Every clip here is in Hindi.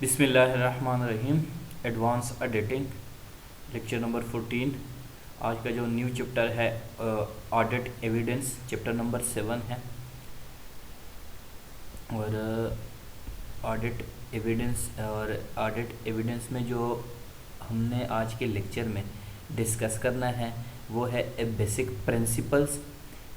बिस्मिल्लाहिर्रहमानिर्रहीम। Advance editing lecture number 14। आज का जो न्यू चैप्टर है ऑडिट एविडेंस, चैप्टर नंबर 7 है। और ऑडिट एविडेंस में जो हमने आज के लेक्चर में डिस्कस करना है वो है बेसिक प्रिंसिपल्स।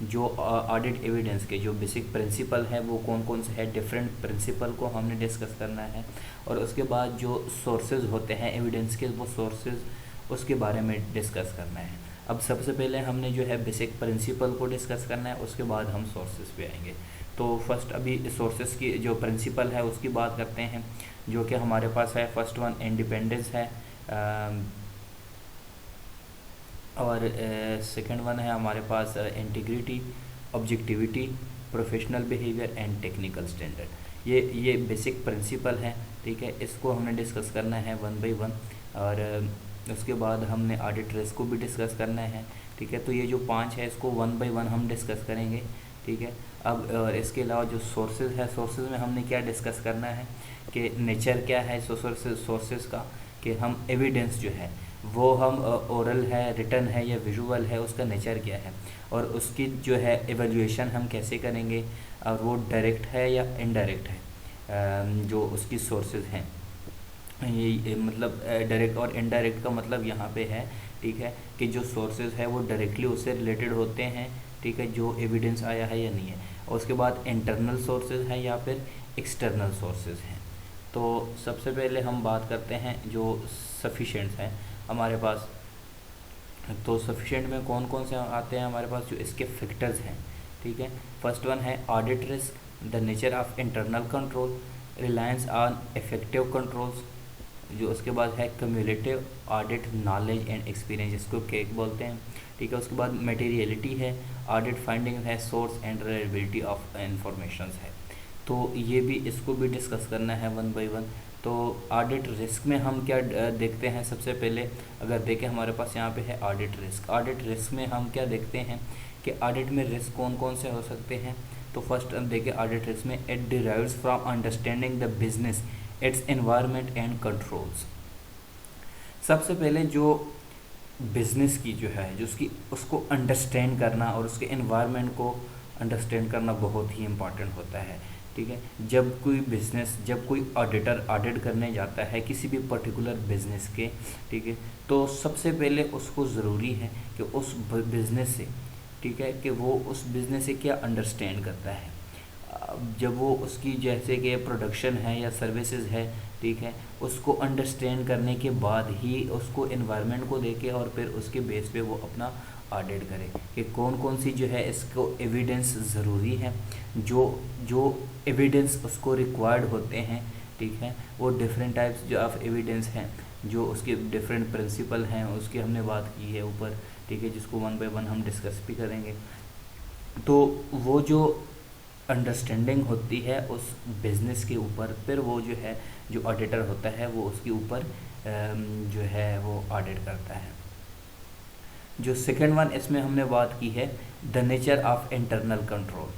जो ऑडिट एविडेंस के जो बेसिक प्रिंसिपल है वो कौन कौन से है, डिफरेंट प्रिंसिपल को हमने डिस्कस करना है। और उसके बाद जो सोर्सेज होते हैं एविडेंस के, वो सोर्सेज उसके बारे में डिस्कस करना है। अब सबसे पहले हमने जो है बेसिक प्रिंसिपल को डिस्कस करना है, उसके बाद हम सोर्सेज पे आएंगे। तो फर्स्ट अभी सोर्सेज की जो प्रिंसिपल है उसकी बात करते हैं, जो कि हमारे पास है। फर्स्ट वन इंडिपेंडेंस है, और सेकंड वन है हमारे पास integrity, objectivity, professional behaviour and technical standard. ये बेसिक प्रिंसिपल है, ठीक है। इसको हमने डिस्कस करना है वन बाय वन। और उसके बाद हमने ऑडिट रिस्क को भी डिस्कस करना है, ठीक है। तो ये जो 5 है इसको वन बाय वन हम डिस्कस करेंगे, ठीक है। अब इसके अलावा जो सोर्सेज है, सोर्सेज में हमने क्या डिस्कस करना है कि नेचर क्या है सोर्सेज का, कि हम एविडेंस जो है वो हम ओरल है, रिटन है या विजुअल है, उसका नेचर क्या है, और उसकी जो है एवेल्यूएशन हम कैसे करेंगे, और वो डायरेक्ट है या इनडायरेक्ट है। जो उसकी सोर्सेज हैं, ये मतलब डायरेक्ट और इनडायरेक्ट का मतलब यहाँ पे है, ठीक है, कि जो सोर्सेज है वो डायरेक्टली उससे रिलेटेड होते हैं, ठीक है, जो एविडेंस आया है या नहीं है। और उसके बाद इंटरनल सोर्सेज हैं या फिर एक्सटर्नल सोर्सेज हैं। तो सबसे पहले हम बात करते हैं जो सफिशेंट हैं हमारे पास। तो सफिशेंट में कौन कौन से आते हैं हमारे पास, जो इसके फैक्टर्स हैं, ठीक है। फर्स्ट वन है audit risk, the nature of internal control, reliance on effective controls. जो उसके बाद है cumulative audit knowledge and experience, इसको केक बोलते हैं, ठीक है। उसके बाद मटेरियलिटी है, ऑडिट फाइंडिंग है, source and reliability of information है। तो ये भी, इसको भी डिस्कस करना है वन बाय वन। तो ऑडिट रिस्क में हम क्या देखते हैं, सबसे पहले अगर देखें हमारे पास यहाँ पे है ऑडिट रिस्क। ऑडिट रिस्क में हम क्या देखते हैं कि ऑडिट में रिस्क कौन कौन से हो सकते हैं। तो फर्स्ट हम देखें ऑडिट रिस्क में, it derives from understanding the business, it's environment and controls. सबसे पहले जो बिजनेस की जो है, जो उसको अंडरस्टैंड करना और उसके एनवायरनमेंट को अंडरस्टैंड करना बहुत ही इम्पॉर्टेंट होता है, ठीक है। जब कोई ऑडिटर ऑडिट करने जाता है किसी भी पर्टिकुलर बिजनेस के, ठीक है, तो सबसे पहले उसको ज़रूरी है कि उस बिजनेस से, ठीक है, कि वो उस बिज़नेस से क्या अंडरस्टैंड करता है। जब वो उसकी जैसे कि प्रोडक्शन है या सर्विसेज है, ठीक है, उसको अंडरस्टैंड करने के बाद ही उसको एनवायरनमेंट को देखे और फिर उसके बेस पे वो अपना ऑडिट करे कि कौन कौन सी जो है इसको एविडेंस ज़रूरी है, जो जो एविडेंस उसको रिक्वायर्ड होते हैं, ठीक है। वो डिफरेंट टाइप्स जो ऑफ एविडेंस हैं, जो उसके डिफरेंट प्रिंसिपल हैं, उसकी हमने बात की है ऊपर, ठीक है, जिसको वन बाय वन हम डिस्कस भी करेंगे। तो वो जो अंडरस्टैंडिंग होती है उस बिज़नेस के ऊपर, फिर वो जो है जो ऑडिटर होता है वो उसके ऊपर जो है वो ऑडिट करता है। जो सेकंड वन इसमें हमने बात की है, the nature of internal control.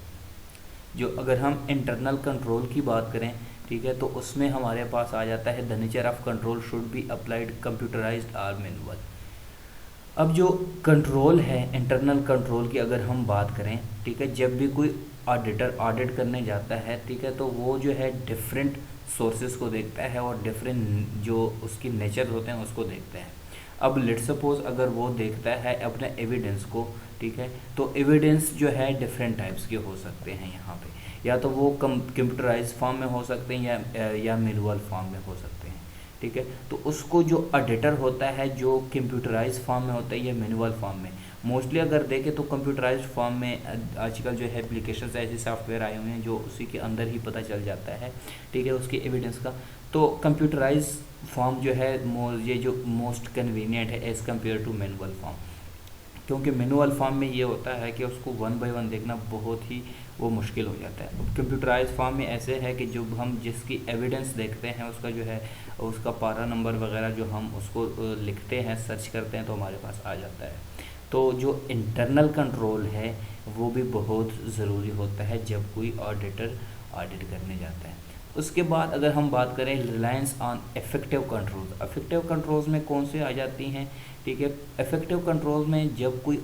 जो अगर हम इंटरनल कंट्रोल की बात करें, ठीक है, तो उसमें हमारे पास आ जाता है the nature of control should be applied computerised और मैनुअल। अब जो कंट्रोल है इंटरनल कंट्रोल की अगर हम बात करें, ठीक है, जब भी कोई ऑडिटर ऑडिट करने जाता है, ठीक है, तो वो जो है डिफरेंट सोर्सेज को देखता है और डिफरेंट जो उसकी नेचर होते हैं उसको देखता है। अब लेट सपोज अगर वो देखता है अपने एविडेंस को, ठीक है, तो एविडेंस जो है डिफरेंट टाइप्स के हो सकते हैं यहाँ पे, या तो वो कंप्यूटराइज फॉर्म में हो सकते हैं या मैनुअल फॉर्म में हो सकते हैं, ठीक है। तो उसको जो ऑडिटर होता है जो कंप्यूटराइज फॉर्म में होता है या मैनुअल फॉर्म में, मोस्टली अगर देखें तो कंप्यूटराइज फॉर्म में आजकल जो है एप्लीकेशंस ऐसे सॉफ्टवेयर आए हुए हैं जो उसी के अंदर ही पता चल जाता है, ठीक है, उसके एविडेंस का। तो कंप्यूटराइज फॉर्म जो है ये जो मोस्ट कन्वीनियंट है as compare to manual form, क्योंकि मैनुअल फॉर्म में ये होता है कि उसको वन बाय वन देखना बहुत ही वो मुश्किल हो जाता है। अब कंप्यूटराइज फॉर्म में ऐसे है कि जब हम जिसकी एविडेंस देखते हैं उसका जो है उसका पारा नंबर वगैरह जो हम उसको लिखते हैं, सर्च करते हैं, तो हमारे पास आ जाता है। तो जो इंटरनल कंट्रोल है वो भी बहुत ज़रूरी होता है जब कोई ऑडिटर ऑडिट करने जाता है। उसके बाद अगर हम बात करें reliance on effective controls, effective controls में कौन से आ जाती हैं, ठीक है। इफेक्टिव कंट्रोल्स में जब कोई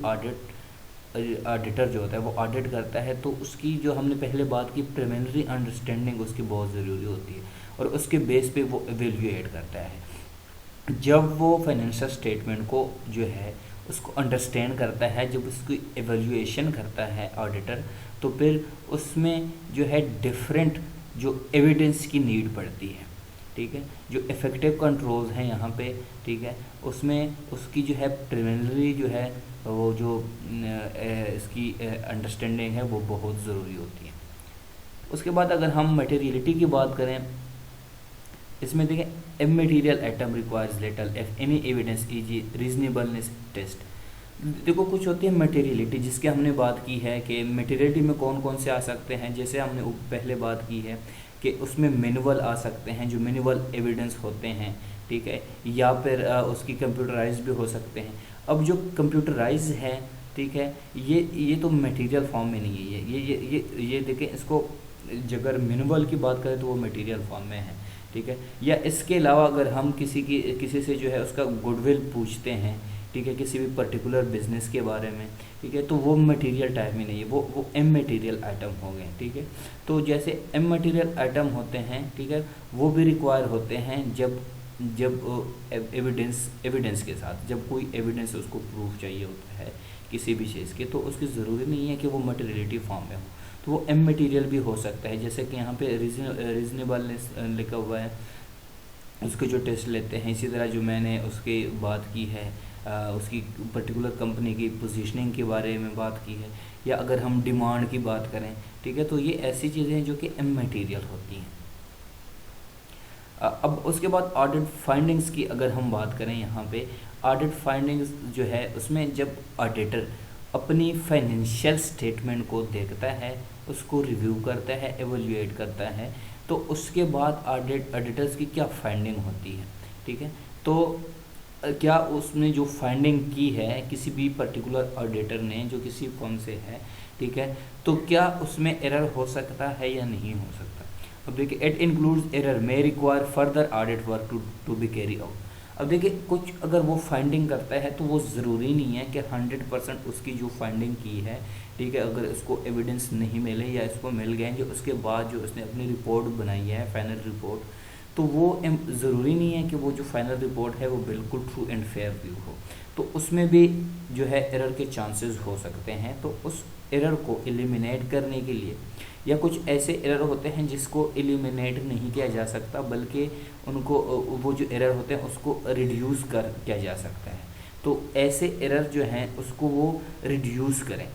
ऑडिटर जो होता है वो ऑडिट करता है तो उसकी जो हमने पहले बात की प्रिलिमिनरी अंडरस्टैंडिंग उसकी बहुत ज़रूरी होती है और उसके बेस पे वो एवेल्यूएट करता है। जब वो फाइनेंशियल स्टेटमेंट को जो है उसको अंडरस्टैंड करता है, जब उसकी एवेल्यूएशन करता है ऑडिटर, तो फिर उसमें जो है डिफरेंट जो एविडेंस की नीड पड़ती है, ठीक है। जो इफ़ेक्टिव कंट्रोल्स हैं यहाँ पे, ठीक है, उसमें उसकी जो है प्रिलिमिनरी जो है वो जो इसकी अंडरस्टैंडिंग है वो बहुत ज़रूरी होती है। उसके बाद अगर हम मटेरियलिटी की बात करें, इसमें देखें immaterial item requires little if any evidence is reasonableness test. देखो कुछ होती है मटेरियलिटी जिसकी हमने बात की है कि मटेरियलिटी में कौन कौन से आ सकते हैं, जैसे हमने पहले बात की है कि उसमें मैनुअल आ सकते हैं जो मैनुअल एविडेंस होते हैं, ठीक है, या फिर उसकी कंप्यूटराइज भी हो सकते हैं। अब जो कंप्यूटराइज है, ठीक है, ये तो मटेरियल फॉर्म में नहीं है, ये देखें, इसको अगर मैनुअल की बात करें तो वो मटेरियल फॉर्म में है, ठीक है। या इसके अलावा अगर हम किसी से जो है उसका गुडविल पूछते हैं, ठीक है, किसी भी पर्टिकुलर बिजनेस के बारे में, ठीक है, तो वो मटेरियल टाइप में नहीं है, वो इमटेरियल आइटम हो गए, ठीक है। तो जैसे इमटेरियल आइटम होते हैं, ठीक है, वो भी रिक्वायर होते हैं जब एविडेंस के साथ, जब कोई एविडेंस उसको प्रूफ चाहिए होता है किसी भी चीज़ के, तो उसकी ज़रूरी नहीं है कि वो मटेरियलिटी फॉर्म में हो, तो वो इमटेरियल भी हो सकता है। जैसे कि यहाँ पे रीजनेबलनेस लिखा हुआ है, उसके जो टेस्ट लेते हैं। इसी तरह जो मैंने उसकी बात की है, उसकी पर्टिकुलर कंपनी की पोजीशनिंग के बारे में बात की है, या अगर हम डिमांड की बात करें, ठीक है, तो ये ऐसी चीज़ें हैं जो कि इमटेरियल होती हैं। अब उसके बाद ऑडिट फाइंडिंग्स की अगर हम बात करें, यहाँ पे ऑडिट फाइंडिंग्स जो है उसमें जब ऑडिटर अपनी फाइनेंशियल स्टेटमेंट को देखता है, उसको रिव्यू करता है, एवेल्यूएट करता है, तो उसके बाद ऑडिटर्स की क्या फाइंडिंग होती है, ठीक है। तो क्या उसने जो फाइंडिंग की है किसी भी पर्टिकुलर ऑडिटर ने जो किसी फर्म से है, ठीक है, तो क्या उसमें एरर हो सकता है या नहीं हो सकता। अब देखिए, it includes error may require further audit work to be carry out. अब देखिए, कुछ अगर वो फाइंडिंग करता है तो वो ज़रूरी नहीं है कि 100% उसकी जो फाइंडिंग की है, ठीक है, अगर उसको एविडेंस नहीं मिले या इसको मिल गए जो उसके बाद जो उसने अपनी रिपोर्ट बनाई है, फाइनल रिपोर्ट, तो वो ज़रूरी नहीं है कि वो जो फाइनल रिपोर्ट है वो बिल्कुल ट्रू एंड फेयर व्यू हो, तो उसमें भी जो है एरर के चांसेस हो सकते हैं। तो उस एरर को एलिमिनेट करने के लिए, या कुछ ऐसे एरर होते हैं जिसको एलिमिनेट नहीं किया जा सकता, बल्कि उनको वो जो एरर होते हैं उसको रिड्यूस किया जा सकता है, तो ऐसे एरर जो हैं उसको वो रिड्यूस करें।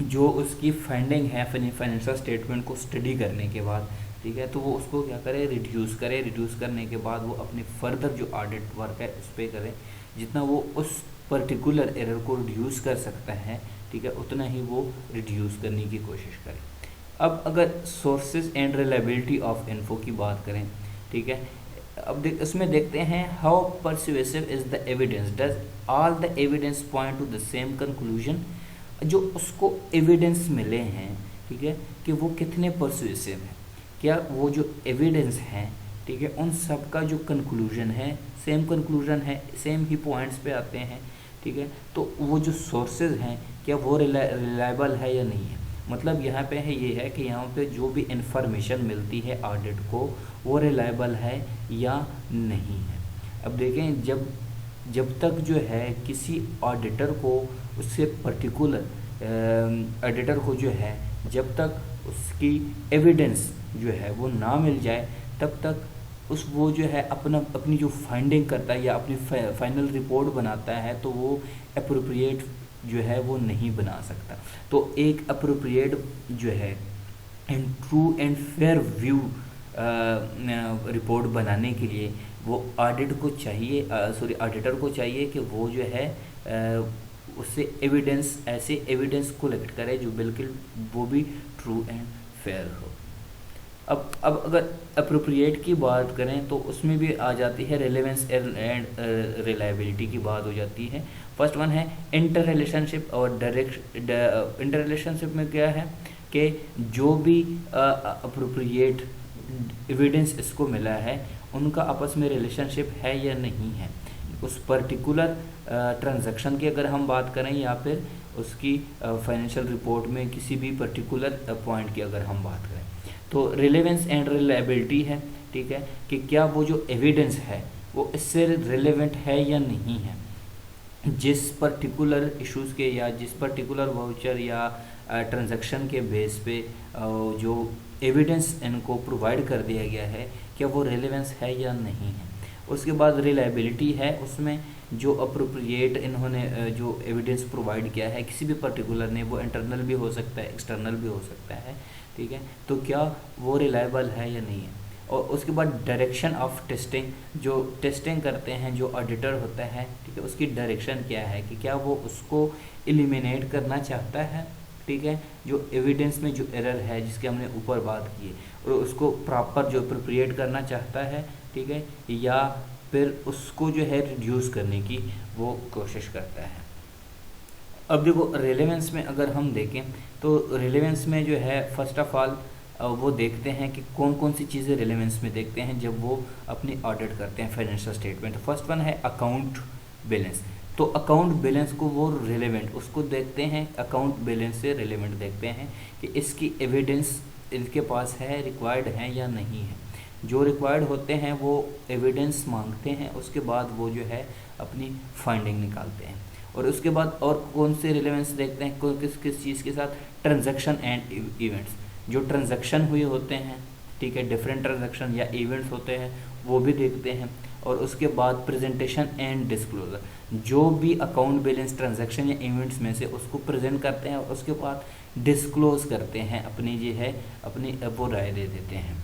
जो उसकी फाइंडिंग है फाइनेंशियल स्टेटमेंट को स्टडी करने के बाद, ठीक है, तो वो उसको क्या करे, रिड्यूस करे। रिड्यूस करने के बाद वो अपने फर्दर जो ऑडिट वर्क है उस पर करे, जितना वो उस पर्टिकुलर एरर को रिड्यूस कर सकता है, ठीक है, उतना ही वो रिड्यूस करने की कोशिश करे। अब अगर sources and reliability of info की बात करें, ठीक है, अब इसमें देखते हैं how persuasive is the evidence, does all the evidence point two the same conclusion. जो उसको एविडेंस मिले हैं, ठीक है, कि वो कितने परसुएसिव हैं, क्या वो जो एविडेंस हैं, ठीक है, उन सब का जो कंक्लूजन है सेम कंक्लूजन है, सेम ही पॉइंट्स पे आते हैं, ठीक है। तो वो जो सोर्सेज हैं क्या वो रिलायबल है या नहीं है। मतलब यहाँ पे है ये है कि यहाँ पे जो भी इंफॉर्मेशन मिलती है ऑडिट को वो रिलायबल है या नहीं है। अब देखें, जब तक जो है किसी ऑडिटर को उससे पर्टिकुलर ऑडिटर को जो है जब तक उसकी एविडेंस जो है वो ना मिल जाए, तब तक वो जो है अपनी जो फाइंडिंग करता है या अपनी फाइनल रिपोर्ट बनाता है, तो वो अप्रोप्रिएट जो है वो नहीं बना सकता। तो एक अप्रोप्रिएट जो है and true and fair view report बनाने के लिए वो ऑडिटर को चाहिए कि वो जो है उससे ऐसे एविडेंस कलेक्ट करे जो बिल्कुल वो भी ट्रू एंड फेयर हो। अब अगर अप्रोप्रिएट की बात करें तो उसमें भी आ जाती है रेलेवेंस एंड रिलायबिलिटी की बात हो जाती है। फर्स्ट वन है इंटर रिलेशनशिप और डायरेक्ट। इंटर रिलेशनशिप में क्या है कि जो भी अप्रोप्रिएट एविडेंस इसको मिला है उनका आपस में रिलेशनशिप है या नहीं है, उस पर्टिकुलर ट्रांजैक्शन की अगर हम बात करें या फिर उसकी फाइनेंशियल रिपोर्ट में किसी भी पर्टिकुलर पॉइंट की अगर हम बात करें। तो रिलेवेंस एंड रिलायबिलिटी है, ठीक है, कि क्या वो जो एविडेंस है वो इससे रिलेवेंट है या नहीं है, जिस पर्टिकुलर इश्यूज़ के या जिस पर्टिकुलर वाउचर या ट्रांजैक्शन के बेस पे जो एविडेंस इनको प्रोवाइड कर दिया गया है क्या वो रिलेवेंस है या नहीं है। उसके बाद रिलायबिलिटी है, उसमें जो अप्रोप्रिएट इन्होंने जो एविडेंस प्रोवाइड किया है किसी भी पर्टिकुलर ने, वो इंटरनल भी हो सकता है एक्सटर्नल भी हो सकता है, ठीक है, तो क्या वो रिलायबल है या नहीं है। और उसके बाद डायरेक्शन ऑफ टेस्टिंग, जो टेस्टिंग करते हैं जो ऑडिटर होता है, ठीक है, उसकी डायरेक्शन क्या है कि क्या वो उसको एलिमिनेट करना चाहता है, ठीक है, जो एविडेंस में जो एरर है जिसके हमने ऊपर बात की है, और उसको प्रॉपर जो अप्रोप्रिएट करना चाहता है, ठीक है, या फिर उसको जो है रिड्यूस करने की वो कोशिश करता है। अब देखो रेलेवेंस में अगर हम देखें तो रेलेवेंस में जो है फर्स्ट ऑफ ऑल वो देखते हैं कि कौन कौन सी चीज़ें रेलेवेंस में देखते हैं जब वो अपनी ऑडिट करते हैं फाइनेंशियल स्टेटमेंट। फर्स्ट वन है अकाउंट बैलेंस, तो अकाउंट बैलेंस को वो रिलेवेंट उसको देखते हैं, अकाउंट बैलेंस से रिलेवेंट देखते हैं कि इसकी एविडेंस इनके पास है, रिक्वायर्ड है या नहीं है। जो रिक्वायर्ड होते हैं वो एविडेंस मांगते हैं, उसके बाद वो जो है अपनी फाइंडिंग निकालते हैं। और उसके बाद और कौन से रिलेवेंस देखते हैं, कौन किस किस चीज़ के साथ, ट्रांजैक्शन एंड इवेंट्स, जो ट्रांजैक्शन हुए होते हैं, ठीक है, डिफरेंट ट्रांजैक्शन या इवेंट्स होते हैं वो भी देखते हैं। और उसके बाद प्रेजेंटेशन एंड डिस्क्लोजर, जो भी अकाउंट बैलेंस ट्रांजैक्शन या इवेंट्स में से उसको प्रेजेंट करते हैं और उसके बाद डिस्क्लोज करते हैं, अपनी जो है अपनी वो राय दे देते हैं।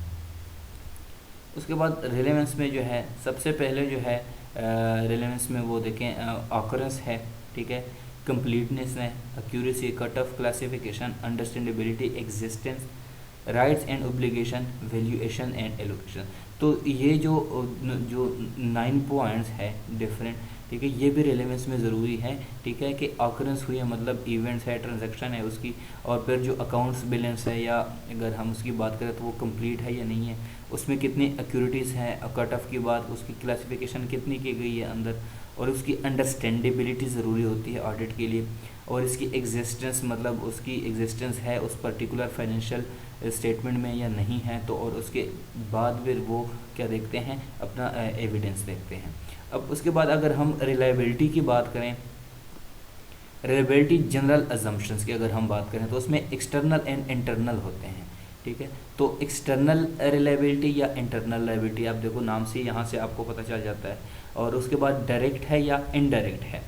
उसके बाद रिलेवेंस में जो है सबसे पहले जो है रिलेवेंस में वो देखें ऑकरेंस है, ठीक है, कंप्लीटनेस है, accuracy, cut off classification, understandability, existence, rights and obligation, valuation and allocation. तो ये जो 9 पॉइंट्स है डिफरेंट, ठीक है, ये भी रेलेवेंस में ज़रूरी है, ठीक है, कि ऑकरेंस हुई है मतलब इवेंट्स है, ट्रांजैक्शन है उसकी, और फिर जो अकाउंट्स बैलेंस है या अगर हम उसकी बात करें तो वो कंप्लीट है या नहीं है, उसमें कितनी एक्यूरिटीज़ हैं, कट ऑफ की बात, उसकी क्लासिफिकेशन कितनी की गई है अंदर, और उसकी अंडरस्टैंडेबिलिटी ज़रूरी होती है ऑडिट के लिए, और इसकी एग्जिस्टेंस मतलब उसकी एग्जिस्टेंस है उस पर्टिकुलर फाइनेंशियल स्टेटमेंट में या नहीं है। तो और उसके बाद फिर वो क्या देखते हैं, अपना एविडेंस देखते हैं। अब उसके बाद अगर हम रिलायबिलिटी की बात करें, रिलायबिलिटी जनरल अजम्पशंस की अगर हम बात करें तो उसमें एक्सटर्नल एंड इंटरनल होते हैं, ठीक है। तो एक्सटर्नल रिलायबिलिटी या इंटरनल रिलायबिलिटी आप देखो नाम से यहाँ से आपको पता चल जाता है। और उसके बाद डायरेक्ट है या इनडायरेक्ट है,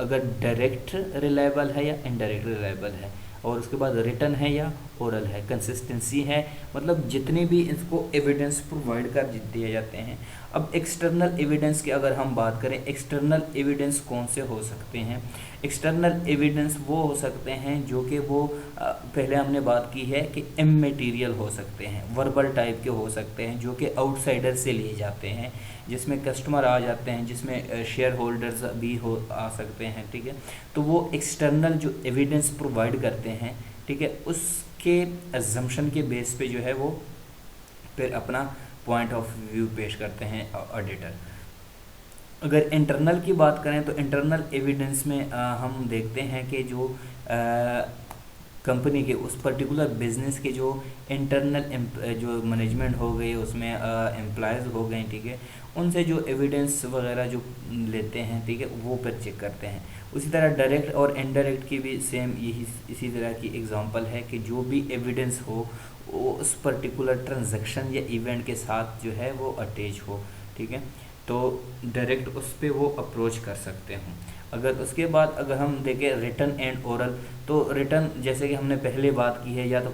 अगर डायरेक्ट रिलायबल है या इनडायरेक्ट रिलायबल है, और उसके बाद रिटर्न है या ओरल है, कंसिस्टेंसी है, मतलब जितने भी इसको एविडेंस प्रोवाइड कर दिए जाते हैं। अब एक्सटर्नल एविडेंस की अगर हम बात करें, एक्सटर्नल एविडेंस कौन से हो सकते हैं, एक्सटर्नल एविडेंस वो हो सकते हैं जो कि वो पहले हमने बात की है कि इमैटेरियल हो सकते हैं, वर्बल टाइप के हो सकते हैं, जो कि आउटसाइडर से लिए जाते हैं, जिसमें कस्टमर आ जाते हैं, जिसमें शेयर होल्डर्स भी आ सकते हैं, ठीक है। तो वो एक्सटर्नल जो एविडेंस प्रोवाइड करते हैं, ठीक है, उसके अजम्पशन के बेस पे जो है वो फिर अपना पॉइंट ऑफ व्यू पेश करते हैं ऑडिटर। अगर इंटरनल की बात करें तो इंटरनल एविडेंस में हम देखते हैं कि जो कंपनी के उस पर्टिकुलर बिजनेस के जो इंटरनल जो मैनेजमेंट हो गई, उसमें एम्प्लॉयज़ हो गए, ठीक है, उनसे जो एविडेंस वगैरह जो लेते हैं, ठीक है, वो पर चेक करते हैं। उसी तरह डायरेक्ट और इनडायरेक्ट की भी सेम यही इसी तरह की एग्जांपल है कि जो भी एविडेंस हो वो उस पर्टिकुलर ट्रांजैक्शन या इवेंट के साथ जो है वो अटैच हो, ठीक है, तो डायरेक्ट उस पर वो अप्रोच कर सकते हैं। अगर उसके बाद अगर हम देखें रिटर्न एंड ओरल, तो रिटर्न जैसे कि हमने पहले बात की है, या तो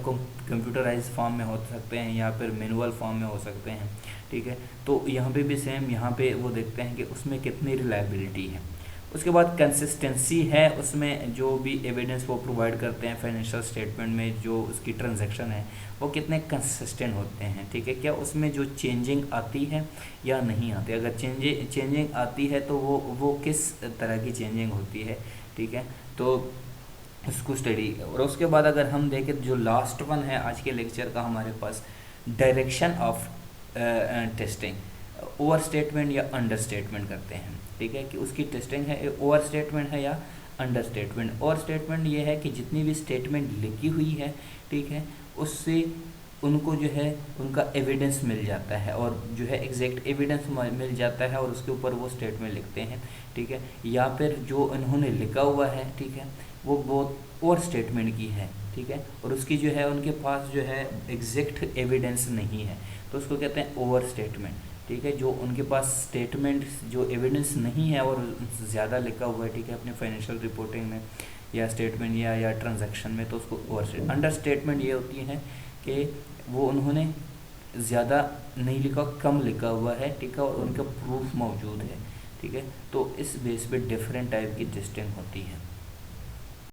कंप्यूटराइज फॉर्म में हो सकते हैं या फिर मैनुअल फॉर्म में हो सकते हैं, ठीक है। तो यहाँ पे भी सेम, यहाँ पे वो देखते हैं कि उसमें कितनी रिलायबिलिटी है। उसके बाद कंसिस्टेंसी है, उसमें जो भी एविडेंस वो प्रोवाइड करते हैं फाइनेंशियल स्टेटमेंट में, जो उसकी ट्रांजैक्शन है वो कितने कंसिस्टेंट होते हैं, ठीक है, क्या उसमें जो चेंजिंग आती है या नहीं आती। अगर चेंजिंग आती है तो वो किस तरह की चेंजिंग होती है, ठीक है, तो उसको स्टडी। और उसके बाद अगर हम देखें जो लास्ट वन है आज के लेक्चर का हमारे पास, direction of testing, overstatement या अंडर स्टेटमेंट करते हैं, ठीक है, कि उसकी टेस्टिंग है ओवर स्टेटमेंट है या अंडर स्टेटमेंट। ओवर स्टेटमेंट ये है कि जितनी भी स्टेटमेंट लिखी हुई है, ठीक है, उससे उनको जो है उनका एविडेंस मिल जाता है और जो है एग्जैक्ट एविडेंस मिल जाता है और उसके ऊपर वो स्टेटमेंट लिखते हैं, ठीक है, या फिर जो उन्होंने लिखा हुआ है, ठीक है, वो बहुत और स्टेटमेंट की है, ठीक है, और उसकी जो है उनके पास जो है एग्जैक्ट एविडेंस नहीं है, तो उसको कहते हैं ओवर स्टेटमेंट, ठीक है। जो उनके पास स्टेटमेंट जो एविडेंस नहीं है और ज़्यादा लिखा हुआ है, ठीक है, अपने फाइनेंशियल रिपोर्टिंग में या स्टेटमेंट या ट्रांजैक्शन में, तो उसको ओवर स्टेटमेंट। अंडर स्टेटमेंट ये होती है कि वो उन्होंने ज़्यादा नहीं लिखा, कम लिखा हुआ है, ठीक है, और उनका प्रूफ मौजूद है, ठीक है, तो इस बेस पे डिफरेंट टाइप की टेस्टिंग होती है।